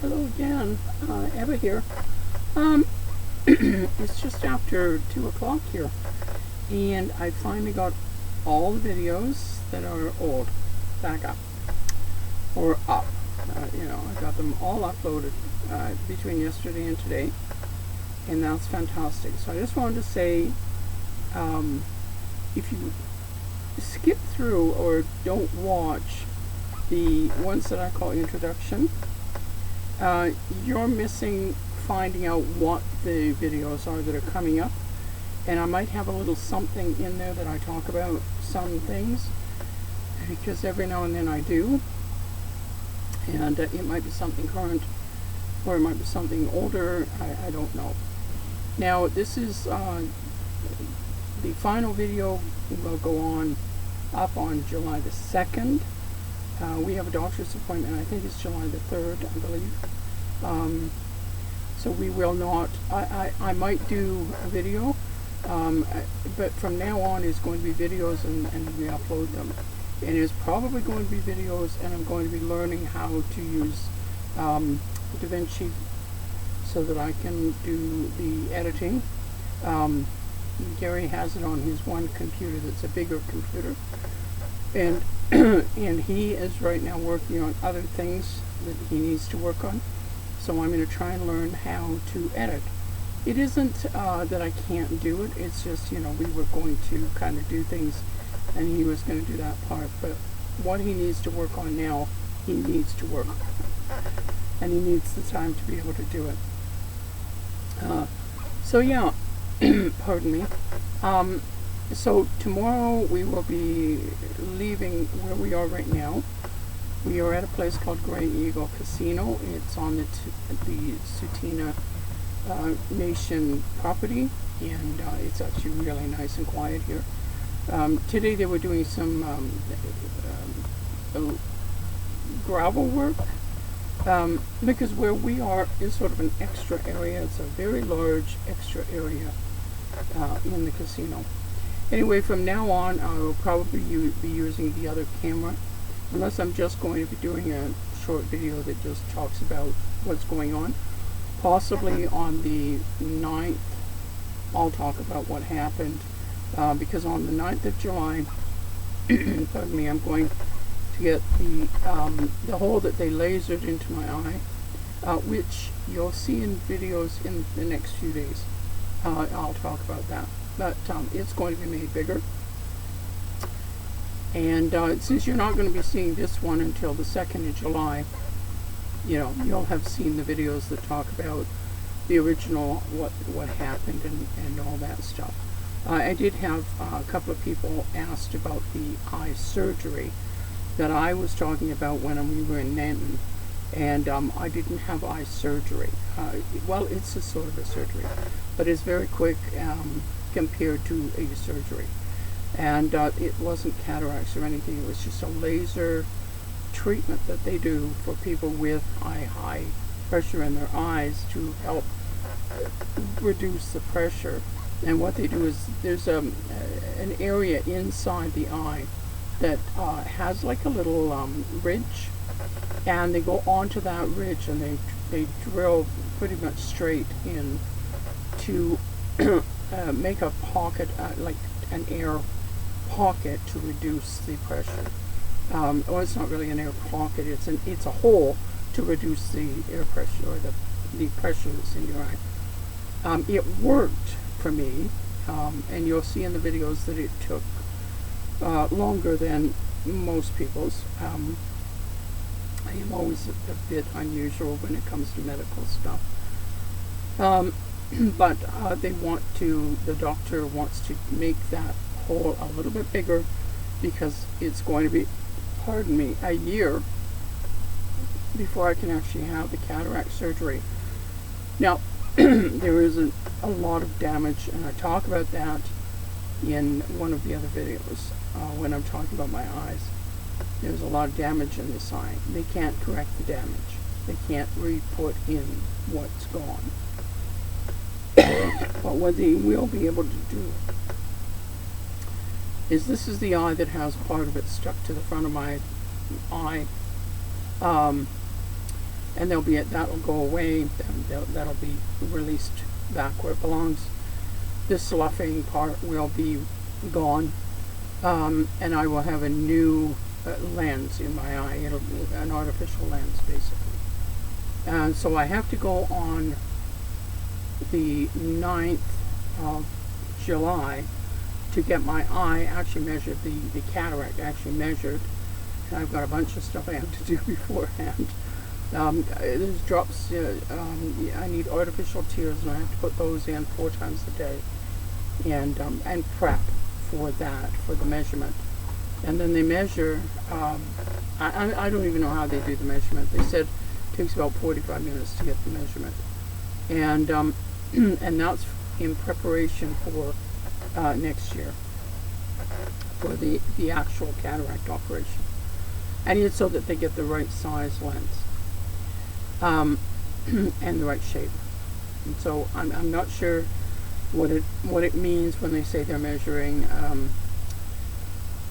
Hello again, Ebba here. It's just after 2 o'clock here, and I finally got all the videos that are old back up, or up. I got them all uploaded between yesterday and today, and that's fantastic. So I just wanted to say, if you skip through or don't watch the ones that I call introduction, you're missing finding out what the videos are that are coming up. And I might have a little something in there that I talk about some things, because every now and then I do, and it might be something current or it might be something older. I don't know. Now this is the final video will go on up on July the 2nd. We have a doctor's appointment. I think it's July the 3rd, I believe. So we will not, I might do a video, but from now on it's going to be videos and we upload them. And it's probably going to be videos, and I'm going to be learning how to use DaVinci so that I can do the editing. Gary has it on his one computer that's a bigger computer, and and he is right now working on other things that he needs to work on. So I'm going to try and learn how to edit. It isn't that I can't do it, it's just, we were going to kind of do things and he was going to do that part. But what he needs to work on now, he needs to work on. And he needs the time to be able to do it. So yeah, pardon me. So tomorrow we will be leaving where we are right now. We are at a place called Grey Eagle Casino. It's on the Tsuut'ina Nation property, and it's actually really nice and quiet here. Today they were doing some gravel work, because where we are is sort of an extra area. It's a very large extra area in the casino. Anyway, from now on I will probably be using the other camera, unless I'm just going to be doing a short video that just talks about what's going on. Possibly on the 9th I'll talk about what happened, because on the 9th of July, pardon me, I'm going to get the hole that they lasered into my eye, which you'll see in videos in the next few days. I'll talk about that, but it's going to be made bigger. And since you're not going to be seeing this one until the 2nd of July, you'll have seen the videos that talk about the original, what happened and all that stuff. I did have a couple of people asked about the eye surgery that I was talking about when we were in Nanton, and I didn't have eye surgery. Well, it's a sort of a surgery, but it's very quick compared to a surgery. And it wasn't cataracts or anything. It was just a laser treatment that they do for people with high pressure in their eyes to help reduce the pressure. And what they do is there's an area inside the eye that has like a little ridge, and they go onto that ridge and they drill pretty much straight in to make a pocket, like an air pocket, to reduce the pressure. Well, it's not really an air pocket, it's a hole to reduce the air pressure, or the pressure that's in your eye. It worked for me, and you'll see in the videos that it took longer than most people's. I am always a bit unusual when it comes to medical stuff. But the doctor wants to make that hole a little bit bigger, because it's going to be, pardon me, a year before I can actually have the cataract surgery. Now, there is a lot of damage, and I talk about that in one of the other videos when I'm talking about my eyes. There's a lot of damage in this eye. They can't correct the damage. They can't re-put in what's gone. But what they will be able to do is, this is the eye that has part of it stuck to the front of my eye, and that'll go away, that'll be released back where it belongs. This sloughing part will be gone, and I will have a new lens in my eye. It'll be an artificial lens, basically. And so I have to go on the 9th of July to get my eye actually measured, the cataract actually measured. And I've got a bunch of stuff I have to do beforehand. There's drops, I need artificial tears, and I have to put those in 4 times a day, and prep for that, for the measurement. And then they measure, I don't even know how they do the measurement. They said it takes about 45 minutes to get the measurement. And and that's in preparation for next year, for the actual cataract operation. And it's so that they get the right size lens, and the right shape. And so I'm not sure what it means when they say they're measuring,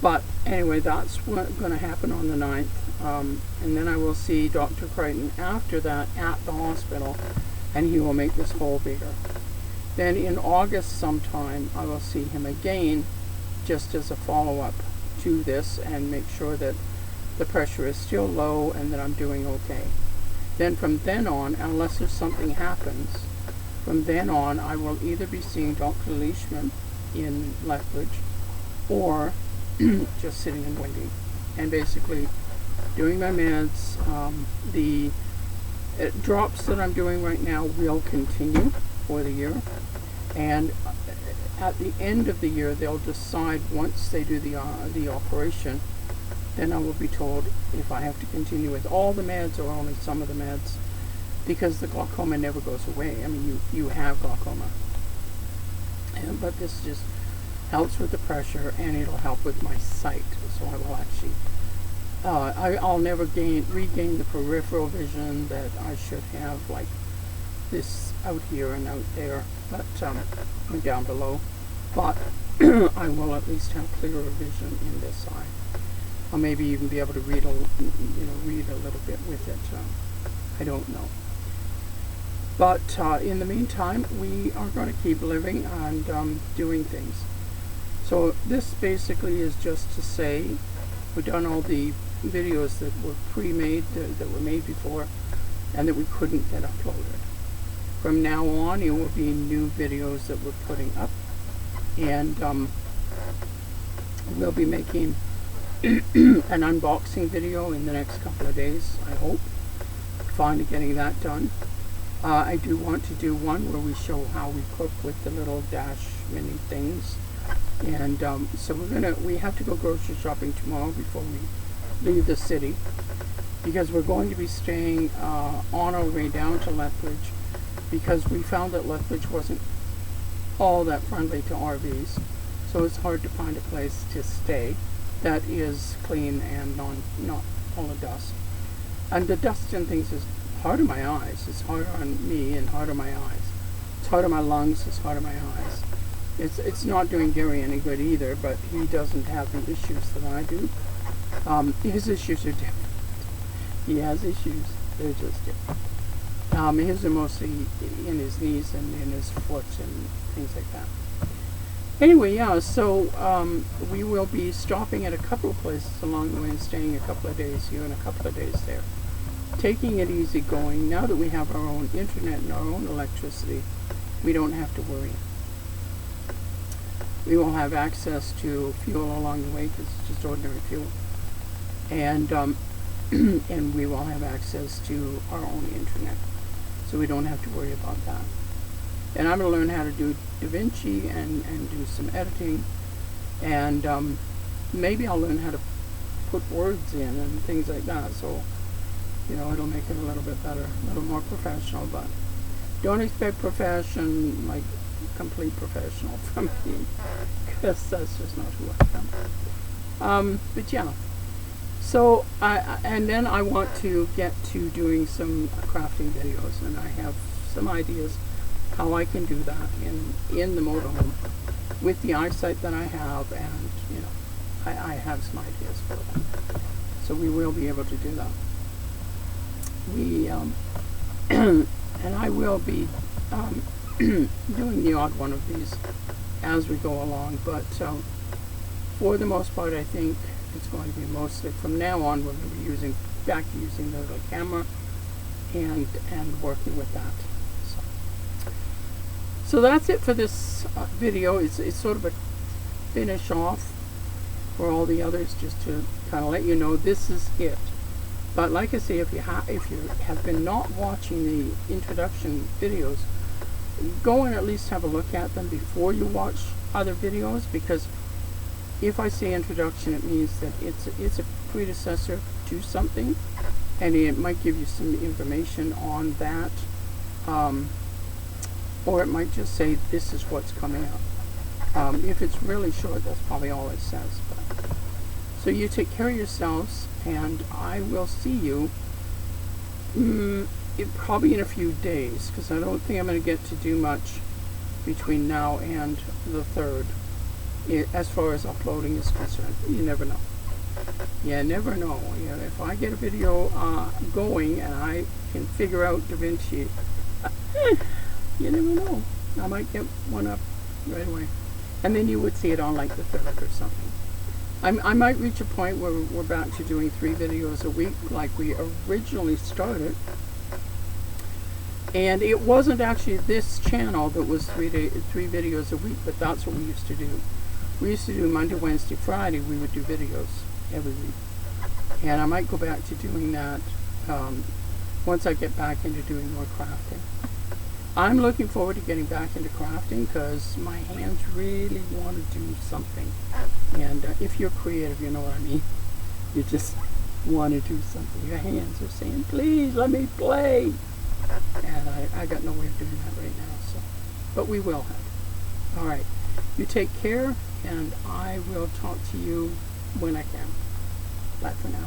but anyway, that's what's going to happen on the 9th, and then I will see Dr. Crichton after that at the hospital, and he will make this hole bigger. Then in August sometime I will see him again, just as a follow-up to this, and make sure that the pressure is still low and that I'm doing okay. Then from then on, unless there's something happens, from then on I will either be seeing Dr. Leishman in Lethbridge, or just sitting and waiting, and basically doing my meds. The drops that I'm doing right now will continue for the year, and at the end of the year they'll decide, once they do the operation, then I will be told if I have to continue with all the meds or only some of the meds, because the glaucoma never goes away. I mean, you have glaucoma, but this just helps with the pressure, and it'll help with my sight. So I will actually, I'll never regain the peripheral vision that I should have, like this out here and out there, but and down below. But I will at least have clearer vision in this eye. I'll maybe even be able to read a little bit with it. I don't know. But in the meantime, we are going to keep living and doing things. So this basically is just to say we've done all the videos that were pre-made, that were made before, and that we couldn't get uploaded. From now on, it will be new videos that we're putting up, and we'll be making an unboxing video in the next couple of days, I hope. Finally getting that done. I do want to do one where we show how we cook with the little dash mini things. And so we have to go grocery shopping tomorrow before we leave the city, because we're going to be staying on our way down to Lethbridge, because we found that Lethbridge wasn't all that friendly to RVs, so it's hard to find a place to stay that is clean and not full of dust. And the dust and things is hard on my eyes. It's hard on me and hard on my eyes. It's hard on my lungs. It's hard on my eyes. It's not doing Gary any good either, but he doesn't have the issues that I do. His issues are different. He has issues. They're just different. His are mostly in his knees and in his foot and things like that. Anyway, yeah, so we will be stopping at a couple of places along the way and staying a couple of days here and a couple of days there. Taking it easy going. Now that we have our own internet and our own electricity, we don't have to worry. We will have access to fuel along the way, because it's just ordinary fuel. And and we will have access to our own internet, so we don't have to worry about that. And I'm going to learn how to do DaVinci and do some editing, and maybe I'll learn how to put words in and things like that, so it'll make it a little bit better, a little more professional. But don't expect profession, like complete professional from me, because that's just not who I am. But yeah, so and then I want to get to doing some crafting videos, and I have some ideas how I can do that in the motorhome with the eyesight that I have, and I have some ideas for that. So we will be able to do that. we and I will be doing the odd one of these as we go along, but for the most part, I think it's going to be mostly from now on. We're going to be back to using the little camera and working with that. So that's it for this video. It's sort of a finish off for all the others, just to kind of let you know this is it. But like I say, if you have been not watching the introduction videos, go and at least have a look at them before you watch other videos, because if I say introduction, it means that it's a predecessor to something, and it might give you some information on that, or it might just say this is what's coming up. If it's really short, that's probably all it says. So you take care of yourselves, and I will see you probably in a few days, because I don't think I'm going to get to do much between now and the 3rd as far as uploading is concerned. You never know. You never know. You know, if I get a video going and I can figure out DaVinci, you never know. I might get one up right away. And then you would see it on like the 3rd or something. I might reach a point where we're back to doing 3 videos a week like we originally started. And it wasn't actually this channel that was 3 videos a week, but that's what we used to do. We used to do Monday, Wednesday, Friday. We would do videos every week. And I might go back to doing that once I get back into doing more crafting. I'm looking forward to getting back into crafting because my hands really want to do something. And if you're creative, you know what I mean. You just want to do something. Your hands are saying, please let me play. And I got no way of doing that right now. So, but we will have. All right. You take care, and I will talk to you when I can. Bye for now.